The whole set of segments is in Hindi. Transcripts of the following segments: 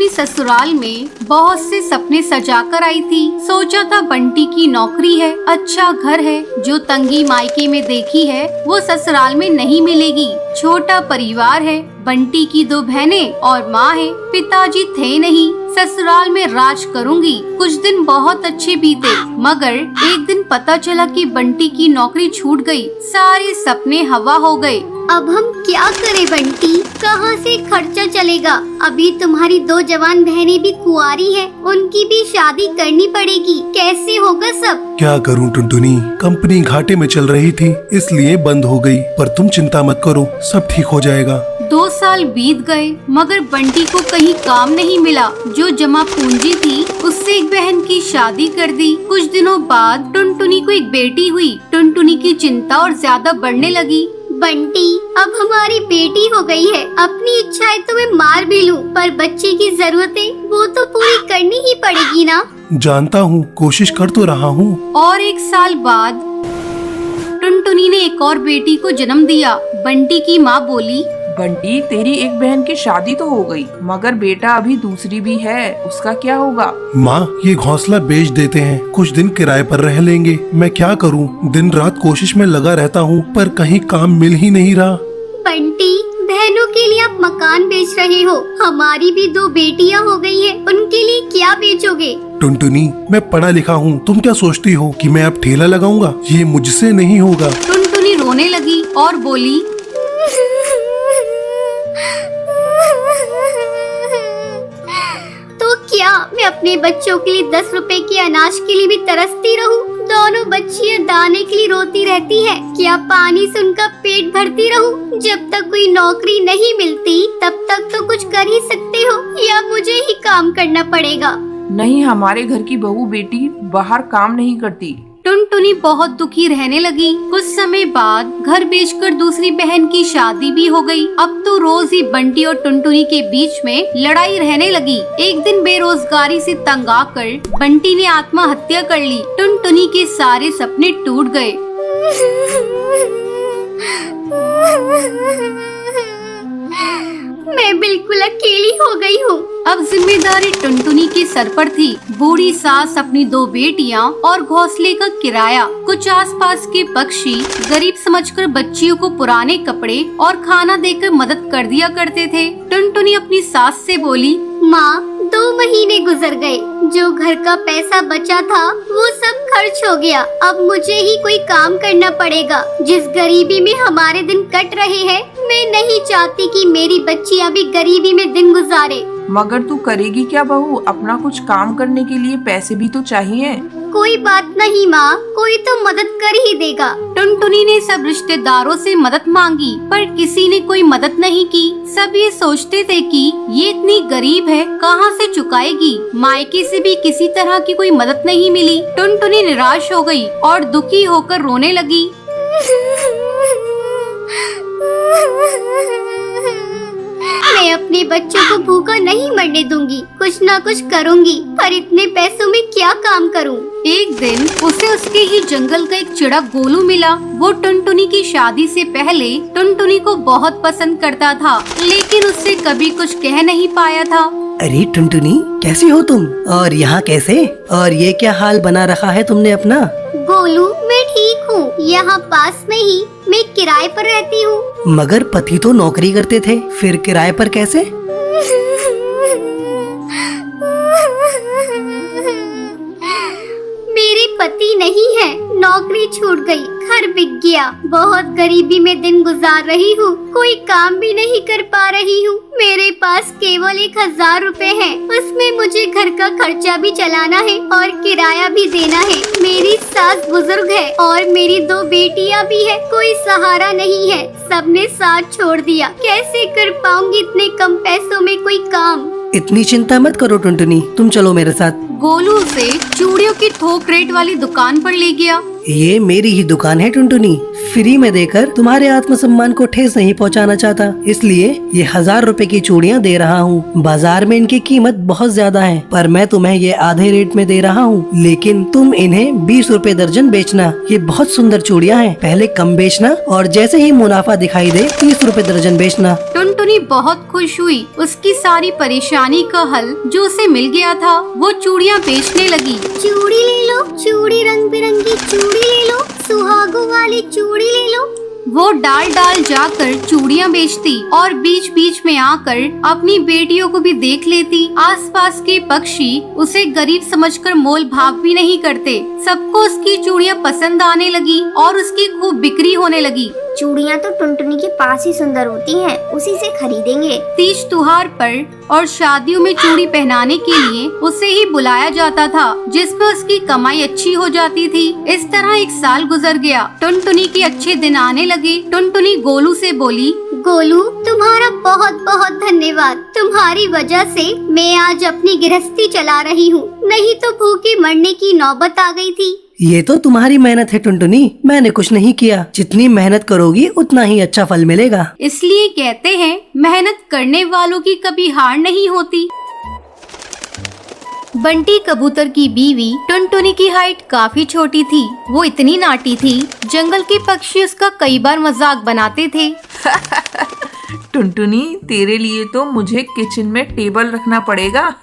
टुनटुनी ससुराल में बहुत से सपने सजा कर आई थी। सोचा था बंटी की नौकरी है, अच्छा घर है, जो तंगी मायके में देखी है वो ससुराल में नहीं मिलेगी। छोटा परिवार है, बंटी की 2 बहनें और माँ है, पिताजी थे नहीं, ससुराल में राज करूंगी। कुछ दिन बहुत अच्छे बीते, मगर एक दिन पता चला कि बंटी की नौकरी छूट गई। सारे सपने हवा हो गए। अब हम क्या करें बंटी, कहाँ से खर्चा चलेगा? अभी तुम्हारी 2 जवान बहनें भी कुंवारी हैं, उनकी भी शादी करनी पड़ेगी, कैसे होगा सब? क्या करूं टुनटुनी, कंपनी घाटे में चल रही थी इसलिए बंद हो गई, पर तुम चिंता मत करो, सब ठीक हो जाएगा। 2 साल बीत गए मगर बंटी को कहीं काम नहीं मिला। जो जमा पूंजी थी उससे एक बहन की शादी कर दी। कुछ दिनों बाद टुनटुनी को एक बेटी हुई। टुनटुनी की चिंता और ज्यादा बढ़ने लगी। बंटी, अब हमारी बेटी हो गई है, अपनी इच्छाएं तो मैं मार भी लूं, पर बच्चे की जरूरतें वो तो पूरी करनी ही पड़ेगी ना। जानता हूँ, कोशिश कर तो रहा हूँ। और 1 साल बाद टुनटुनी ने एक और बेटी को जन्म दिया। बंटी की माँ बोली, बंटी, तेरी एक बहन की शादी तो हो गई, मगर बेटा अभी दूसरी भी है, उसका क्या होगा? माँ, ये घोंसला बेच देते हैं, कुछ दिन किराए पर रह लेंगे। मैं क्या करूँ, दिन रात कोशिश में लगा रहता हूँ, पर कहीं काम मिल ही नहीं रहा। बंटी, बहनों के लिए आप मकान बेच रहे हो, हमारी भी 2 बेटियां हो गई है, उनके लिए क्या बेचोगे? टुनटुनी, मैं पढ़ा लिखा हूँ, तुम क्या सोचती हो कि मैं अब ठेला लगाऊंगा? ये मुझसे नहीं होगा। टुनटुनी रोने लगी और बोली, तो क्या मैं अपने बच्चों के लिए 10 रुपए के अनाज के लिए भी तरसती रहूं? दोनों बच्चियां दाने के लिए रोती रहती है, क्या पानी से उनका पेट भरती रहूं? जब तक कोई नौकरी नहीं मिलती तब तक तो कुछ कर ही सकते हो, या मुझे ही काम करना पड़ेगा? नहीं, हमारे घर की बहू बेटी बाहर काम नहीं करती। टुनटुनी बहुत दुखी रहने लगी। कुछ समय बाद घर बेचकर दूसरी बहन की शादी भी हो गई। अब तो रोज ही बंटी और टुनटुनी के बीच में लड़ाई रहने लगी। एक दिन बेरोजगारी से तंग आकर बंटी ने आत्महत्या कर ली। टुनटुनी के सारे सपने टूट गए। मैं बिल्कुल अकेली हो गई हूँ। अब जिम्मेदारी टुनटुनी के सर पर थी। बूढ़ी सास, अपनी 2 बेटियां और घोंसले का किराया। कुछ आसपास के पक्षी गरीब समझकर बच्चियों को पुराने कपड़े और खाना देकर मदद कर दिया करते थे। टुनटुनी अपनी सास से बोली, माँ, 2 महीने गुजर गए, जो घर का पैसा बचा था वो सब खर्च हो गया। अब मुझे ही कोई काम करना पड़ेगा। जिस गरीबी में हमारे दिन कट रहे हैं, मैं नहीं चाहती कि मेरी बच्चियाँ भी गरीबी में दिन गुजारे। मगर तू करेगी क्या बहू? अपना कुछ काम करने के लिए पैसे भी तो चाहिए। कोई बात नहीं माँ, कोई तो मदद कर ही देगा। टुनटुनी ने सब रिश्तेदारों से मदद मांगी, पर किसी ने कोई मदद नहीं की। सब ये सोचते थे कि ये इतनी गरीब है, कहाँ से चुकाएगी। मायके से भी किसी तरह की कोई मदद नहीं मिली। टुनटुनी निराश हो गई और दुखी होकर रोने लगी। मैं अपने बच्चों को भूखा नहीं मरने दूंगी, कुछ ना कुछ करूंगी, पर इतने पैसों में क्या काम करूं? एक दिन उसे उसके ही जंगल का एक चिड़ा गोलू मिला। वो टुनटुनी की शादी से पहले टुनटुनी को बहुत पसंद करता था, लेकिन उससे कभी कुछ कह नहीं पाया था। अरे टुनटुनी, कैसी हो तुम? और यहाँ कैसे? और ये क्या हाल बना रखा है तुमने अपना? गोलू, मैं ठीक हूँ, यहाँ पास में ही मैं किराए पर रहती हूँ। मगर पति तो नौकरी करते थे, फिर किराए पर कैसे? मेरे पति नहीं है, नौकरी छूट गई, घर बिक गया, बहुत गरीबी में दिन गुजार रही हूँ, कोई काम भी नहीं कर पा रही हूँ। मेरे पास केवल 1000 रुपए है, उसमें मुझे घर का खर्चा भी चलाना है और किराया भी देना है। मेरी सास बुजुर्ग है और मेरी 2 बेटियाँ भी है, कोई सहारा नहीं है, सबने साथ छोड़ दिया। कैसे कर पाऊंगी इतने कम पैसों में कोई काम? इतनी चिंता मत करो टुनटुनी, तुम चलो मेरे साथ। गोलू उसे चूड़ियों की थोक रेट वाली दुकान पर ले गया। ये मेरी ही दुकान है टुनटुनी। फ्री में देकर तुम्हारे आत्मसम्मान को ठेस नहीं पहुंचाना चाहता, इसलिए ये 1000 रुपए की चूड़ियां दे रहा हूँ। बाजार में इनकी कीमत बहुत ज्यादा है, पर मैं तुम्हें ये आधे रेट में दे रहा हूँ। लेकिन तुम इन्हें 20 रुपए दर्जन बेचना। ये बहुत सुंदर चूड़ियां हैं, पहले कम बेचना और जैसे ही मुनाफा दिखाई दे 30 रुपए दर्जन बेचना। टुनटुनी बहुत खुश हुई। उसकी सारी परेशानी का हल जो उसे मिल गया था, वो चूड़ियाँ बेचने लगी। चूड़ी ले लो, चूड़ी रंग बिरंगी चूड़ी ले लो, सुहागों वाली चूड़ी ले लो। वो डाल डाल जाकर चूड़ियाँ बेचती और बीच बीच में आकर अपनी बेटियों को भी देख लेती। आसपास के पक्षी उसे गरीब समझकर मोल भाव भी नहीं करते। सबको उसकी चूड़ियाँ पसंद आने लगी और उसकी खूब बिक्री होने लगी। चूड़ियाँ तो टुनटुनी के पास ही सुंदर होती हैं, उसी से खरीदेंगे। तीज त्योहार पर और शादियों में चूड़ी पहनाने के लिए उसे ही बुलाया जाता था, जिसमें उसकी कमाई अच्छी हो जाती थी। इस तरह 1 साल गुजर गया। टुनटुनी के अच्छे दिन आने लगे। टुनटुनी गोलू से बोली, गोलू, तुम्हारा बहुत बहुत धन्यवाद। तुम्हारी वजह से मैं आज अपनी गृहस्थी चला रही हूँ, नहीं तो भूखे मरने की नौबत आ गई थी। ये तो तुम्हारी मेहनत है टुनटुनी, मैंने कुछ नहीं किया। जितनी मेहनत करोगी उतना ही अच्छा फल मिलेगा। इसलिए कहते हैं मेहनत करने वालों की कभी हार नहीं होती। बंटी कबूतर की बीवी टुनटुनी की हाइट काफी छोटी थी। वो इतनी नाटी थी, जंगल के पक्षी उसका कई बार मजाक बनाते थे। टुनटुनी, तेरे लिए तो मुझे किचन में टेबल रखना पड़ेगा।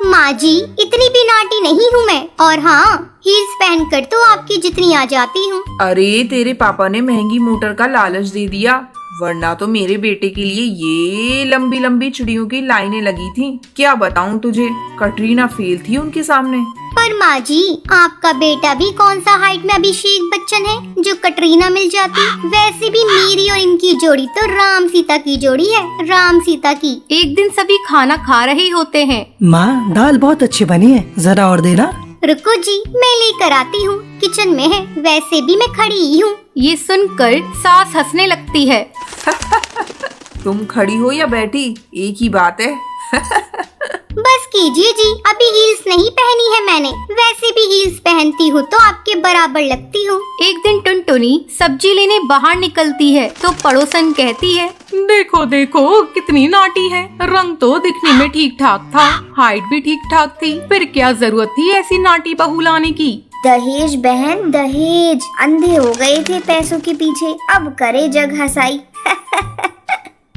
माँ जी, इतनी भी नाटी नहीं हूँ मैं। और हाँ, हील्स पहनकर तो आपकी जितनी आ जाती हूँ। अरे, तेरे पापा ने महंगी मोटर का लालच दे दिया, वरना तो मेरे बेटे के लिए ये लंबी लंबी चिड़ियों की लाइनें लगी थी। क्या बताऊं तुझे, कटरीना फेल थी उनके सामने। पर माँ जी, आपका बेटा भी कौन सा हाइट में अभिषेक बच्चन है जो कटरीना मिल जाती। वैसे भी मेरी और इनकी जोड़ी तो राम सीता की जोड़ी है, राम सीता की। एक दिन सभी खाना खा रहे होते हैं। माँ, दाल बहुत अच्छी बनी है, जरा और देना। रुको जी, मैं लेकर आती हूँ, किचन में है। वैसे भी मैं खड़ी ही हूँ। ये सुनकर सास हंसने लगती है। तुम खड़ी हो या बैठी, एक ही बात है। बस कीजिए जी, अभी हील्स नहीं पहनी है मैंने। वैसे भी हील्स पहनती हूँ तो आपके बराबर लगती हूँ। एक दिन टुनटुनी सब्जी लेने बाहर निकलती है तो पड़ोसन कहती है, देखो देखो कितनी नाटी है। रंग तो दिखने में ठीक ठाक था, हाइट भी ठीक ठाक थी, फिर क्या जरूरत थी ऐसी नाटी बहू लाने की। दहेज बहन दहेज, अंधे हो गए थे पैसों के पीछे, अब करे जग हंसाई।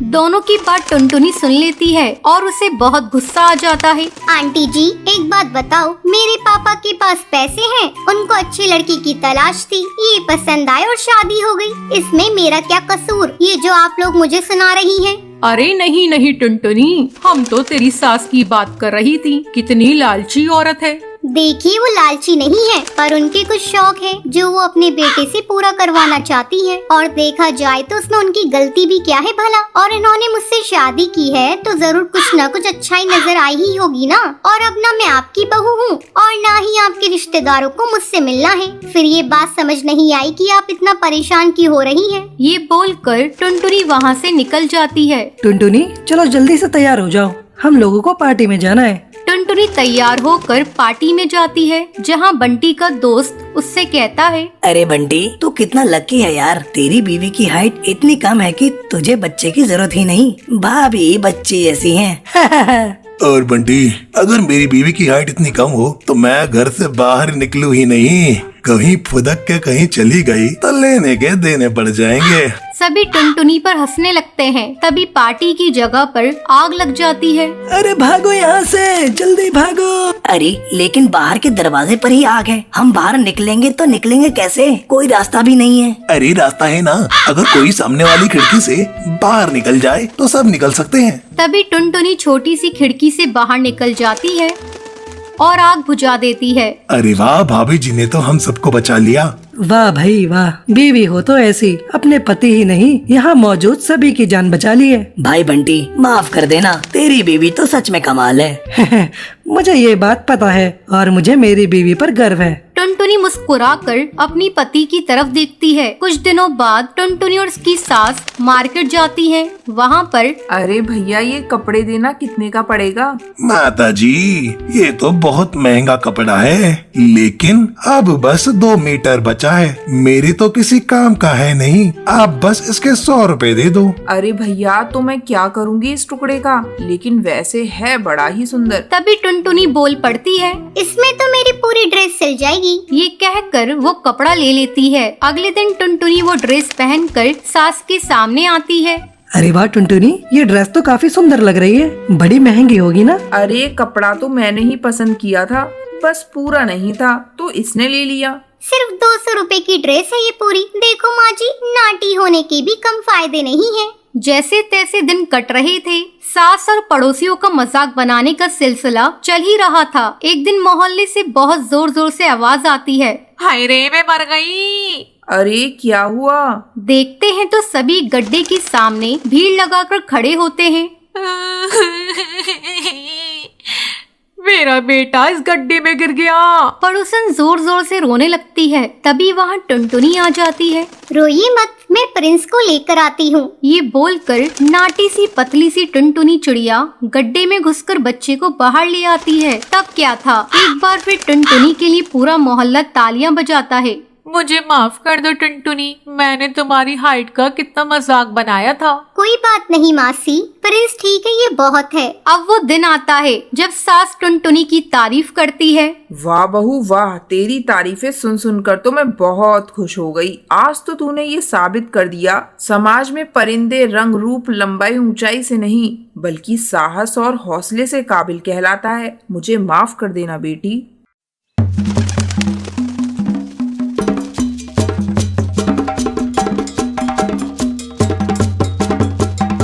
दोनों की बात टुनटुनी सुन लेती है और उसे बहुत गुस्सा आ जाता है। आंटी जी, एक बात बताओ, मेरे पापा के पास पैसे हैं, उनको अच्छी लड़की की तलाश थी, ये पसंद आए और शादी हो गई। इसमें मेरा क्या कसूर, ये जो आप लोग मुझे सुना रही हैं? अरे नहीं नहीं टुनटुनी, हम तो तेरी सास की बात कर रही थी। कितनी लालची औरत है। देखिए, वो लालची नहीं है, पर उनके कुछ शौक है जो वो अपने बेटे से पूरा करवाना चाहती है। और देखा जाए तो उसमें उनकी गलती भी क्या है भला। और इन्होंने मुझसे शादी की है तो जरूर कुछ न कुछ अच्छाई नजर आई ही होगी ना। और अब ना मैं आपकी बहू हूँ और ना ही आपके रिश्तेदारों को मुझसे मिलना है। फिर ये बात समझ नहीं आई कि आप इतना परेशान क्यों हो रही हैं। ये बोलकर टुनटुनी वहाँ से निकल जाती है। टुनटुनी, चलो जल्दी से तैयार हो जाओ, हम लोगों को पार्टी में जाना है। टुनटुनी तैयार होकर पार्टी में जाती है, जहाँ बंटी का दोस्त उससे कहता है, अरे बंटी, तू कितना लकी है यार। तेरी बीवी की हाइट इतनी कम है कि तुझे बच्चे की जरूरत ही नहीं, भाभी बच्चे ऐसी हैं। और बंटी, अगर मेरी बीवी की हाइट इतनी कम हो तो मैं घर से बाहर निकलूं ही नहीं। कहीं फुदक के कहीं चली गई तो लेने के देने पड़ जाएंगे। सभी टुनटुनी पर हंसने लगते हैं। तभी पार्टी की जगह पर आग लग जाती है। अरे भागो यहाँ से, जल्दी भागो। अरे लेकिन बाहर के दरवाजे पर ही आग है, हम बाहर निकलेंगे तो निकलेंगे कैसे? कोई रास्ता भी नहीं है। अरे रास्ता है ना, अगर कोई सामने वाली खिड़की से बाहर निकल जाए तो सब निकल सकते हैं। तभी टुनटुनी छोटी सी खिड़की से बाहर निकल जाती है और आग बुझा देती है। अरे वाह, भाभी जी ने तो हम सबको बचा लिया। वाह भाई वाह, बीवी हो तो ऐसी, अपने पति ही नहीं यहाँ मौजूद सभी की जान बचा ली है। भाई बंटी, माफ कर देना, तेरी बीवी तो सच में कमाल है। मुझे ये बात पता है और मुझे मेरी बीवी पर गर्व है। टुनटुनी मुस्कुराकर अपनी पति की तरफ देखती है। कुछ दिनों बाद टुनटुनी और उसकी सास मार्केट जाती हैं। वहाँ पर अरे भैया, ये कपड़े देना कितने का पड़ेगा? माता जी, ये तो बहुत महंगा कपड़ा है, लेकिन अब बस 2 मीटर बचा है। मेरे तो किसी काम का है नहीं, आप बस इसके 100 रुपए दे दो। अरे भैया, तो मैं क्या करूँगी इस टुकड़े का? लेकिन वैसे है बड़ा ही सुंदर। तभी टुनटुनी बोल पड़ती है, इसमें तो मेरी पूरी ड्रेस सिल जाएगी। ये कहकर वो कपड़ा ले लेती है। अगले दिन टुनटुनी वो ड्रेस पहनकर सास के सामने आती है। अरे वाह टुनटुनी, ये ड्रेस तो काफी सुंदर लग रही है, बड़ी महंगी होगी ना? अरे कपड़ा तो मैंने ही पसंद किया था, बस पूरा नहीं था तो इसने ले लिया। सिर्फ 200 रुपए की ड्रेस है ये पूरी। देखो माँ जी, नाटी होने के भी कम फायदे नहीं है। जैसे तैसे दिन कट रहे थे। सास और पड़ोसियों का मजाक बनाने का सिलसिला चल ही रहा था। एक दिन मोहल्ले से बहुत जोर जोर से आवाज आती है, हाय रे, मैं मर गई। अरे क्या हुआ? देखते हैं तो सभी गड्ढे के सामने भीड़ लगाकर खड़े होते हैं। मेरा बेटा इस गड्ढे में गिर गया। पड़ोसन जोर जोर से रोने लगती है। तभी वहाँ टुनटुनी आ जाती है। रोइए मत, मैं प्रिंस को लेकर आती हूँ। ये बोलकर नाटी सी पतली सी टुनटुनी चिड़िया गड्ढे में घुसकर बच्चे को बाहर ले आती है। तब क्या था, एक बार फिर टुनटुनी के लिए पूरा मोहल्ला तालियां बजाता है। मुझे माफ कर दो टुनटुनी, मैंने तुम्हारी हाइट का कितना मजाक बनाया था। कोई बात नहीं मासी, प्रिंस ठीक है, ये बहुत है। अब वो दिन आता है जब सास टुनटुनी की तारीफ करती है। वाह बहू वाह, तेरी तारीफें सुन सुनकर तो मैं बहुत खुश हो गई। आज तो तूने ये साबित कर दिया, समाज में परिंदे रंग रूप लंबाई ऊंचाई से नहीं बल्कि साहस और हौसले से काबिल कहलाता है। मुझे माफ कर देना बेटी।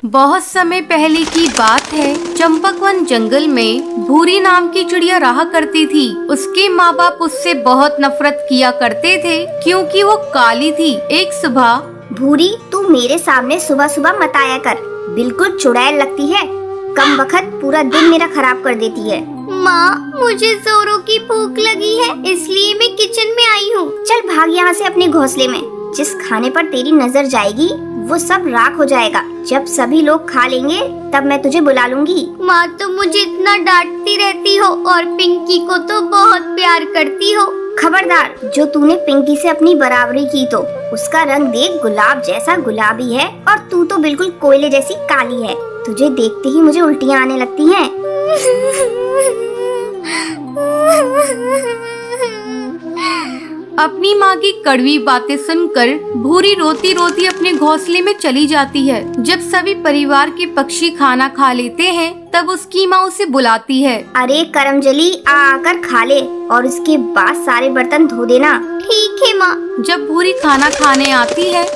बहुत समय पहले की बात है। चंपकवन जंगल में भूरी नाम की चिड़िया रहा करती थी। उसके माँ बाप उससे बहुत नफरत किया करते थे क्योंकि वो काली थी। एक सुबह, भूरी, तू मेरे सामने सुबह सुबह मत आया कर, बिल्कुल चुड़ैल लगती है। कम वक्त पूरा दिन मेरा खराब कर देती है। माँ, मुझे जोरों की भूख लगी है, इसलिए मैं किचन में आई हूँ। चल भाग यहाँ से अपने घोंसले में। जिस खाने पर तेरी नजर जाएगी वो सब राख हो जाएगा। जब सभी लोग खा लेंगे तब मैं तुझे बुला लूंगी। माँ, तो मुझे इतना डांटती रहती हो और पिंकी को तो बहुत प्यार करती हो। खबरदार, जो तूने पिंकी से अपनी बराबरी की तो उसका रंग देख, गुलाब जैसा गुलाबी है और तू तो बिल्कुल कोयले जैसी काली है। तुझे देखते ही मुझे उल्टियाँ आने लगती हैं। अपनी माँ की कड़वी बातें सुनकर भूरी रोती रोती अपने घोंसले में चली जाती है। जब सभी परिवार के पक्षी खाना खा लेते हैं तब उसकी माँ उसे बुलाती है। अरे करमजली, आकर खा ले और उसके बाद सारे बर्तन धो देना। ठीक है माँ। जब भूरी खाना खाने आती है,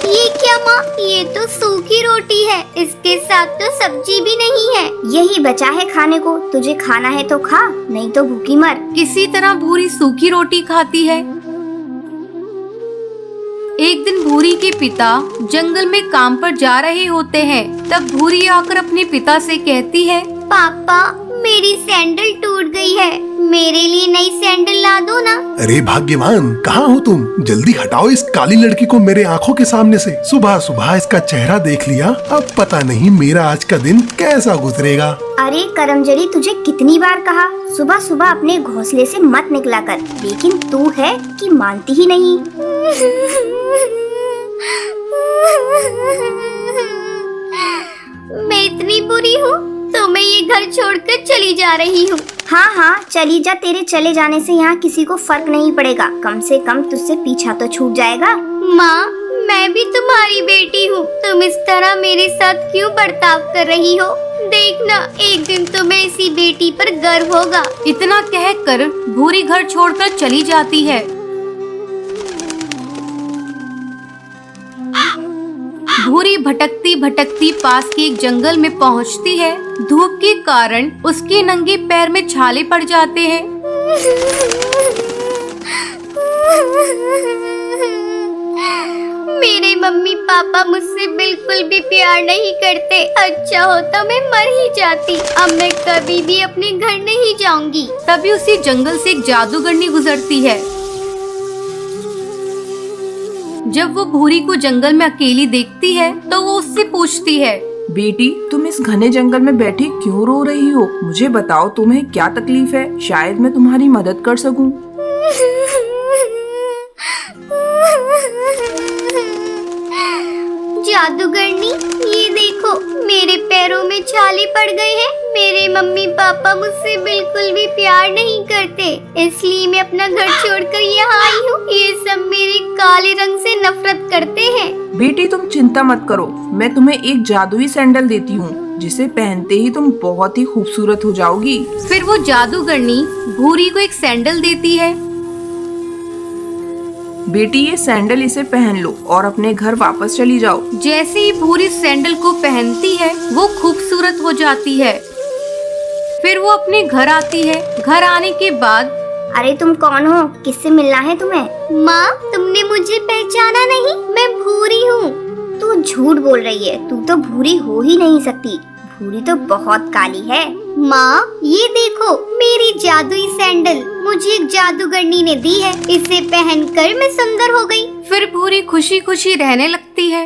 ये क्या माँ, ये तो सूखी रोटी है, इसके साथ तो सब्जी भी नहीं है। यही बचा है खाने को, तुझे खाना है तो खा, नहीं तो भूखी मर। किसी तरह भूरी सूखी रोटी खाती है। एक दिन भूरी के पिता जंगल में काम पर जा रहे होते हैं। तब भूरी आकर अपने पिता से कहती है, पापा, मेरी सैंडल टूट गई है, मेरे लिए नई सैंडल ला दो ना। अरे भाग्यवान, कहाँ हो तुम? जल्दी हटाओ इस काली लड़की को मेरे आंखों के सामने से। सुबह सुबह इसका चेहरा देख लिया, अब पता नहीं मेरा आज का दिन कैसा गुजरेगा। अरे करमजली, तुझे कितनी बार कहा सुबह सुबह अपने घोंसले से मत निकला कर, लेकिन तू है कि मानती ही नहीं। मैं इतनी बुरी हूँ तो मैं ये घर छोड़कर चली जा रही हूँ। हाँ हाँ, चली जा, तेरे चले जाने से यहाँ किसी को फर्क नहीं पड़ेगा। कम से कम तुझसे पीछा तो छूट जाएगा। माँ, मैं भी तुम्हारी बेटी हूँ, तुम इस तरह मेरे साथ क्यों बर्ताव कर रही हो? देखना, एक दिन तुम्हें इसी बेटी पर गर्व होगा। इतना कहकर भूरी घर छोड़कर चली जाती है। भूरी भटकती भटकती पास के एक जंगल में पहुंचती है। धूप के कारण उसके नंगे पैर में छाले पड़ जाते हैं। मेरे मम्मी पापा मुझसे बिल्कुल भी प्यार नहीं करते। अच्छा होता मैं मर ही जाती। अब मैं कभी भी अपने घर नहीं जाऊंगी। तभी उसी जंगल से एक जादूगरनी गुजरती है। जब वो भूरी को जंगल में अकेली देखती है तो वो उससे पूछती है, बेटी, तुम इस घने जंगल में बैठी क्यों रो रही हो? मुझे बताओ तुम्हें क्या तकलीफ है, शायद मैं तुम्हारी मदद कर सकूं। जादूगरनी, ये देखो मेरे पैरों में छाले पड़ गए हैं। मेरे मम्मी पापा मुझसे बिल्कुल भी प्यार नहीं करते, इसलिए मैं अपना घर छोड़कर यहाँ आई हूँ। ये सब मेरे काले रंग से नफरत करते हैं। बेटी तुम चिंता मत करो, मैं तुम्हें एक जादुई सैंडल देती हूँ, जिसे पहनते ही तुम बहुत ही खूबसूरत हो जाओगी। फिर वो जादूगरनी भूरी को एक सैंडल देती है। बेटी ये सैंडल इसे पहन लो और अपने घर वापस चली जाओ। जैसे ही भूरी सैंडल को पहनती है वो खूबसूरत हो जाती है। फिर वो अपने घर आती है। घर आने के बाद, अरे तुम कौन हो? किससे मिलना है तुम्हें? माँ, तुमने मुझे पहचाना नहीं? मैं भूरी हूँ। तू झूठ बोल रही है, तू तो भूरी हो ही नहीं सकती। भूरी तो बहुत काली है। माँ, ये देखो मेरी जादुई सैंडल मुझे एक जादूगरनी ने दी है। इसे पहनकर मैं सुंदर हो गई। फिर भूरी खुशी खुशी रहने लगती है।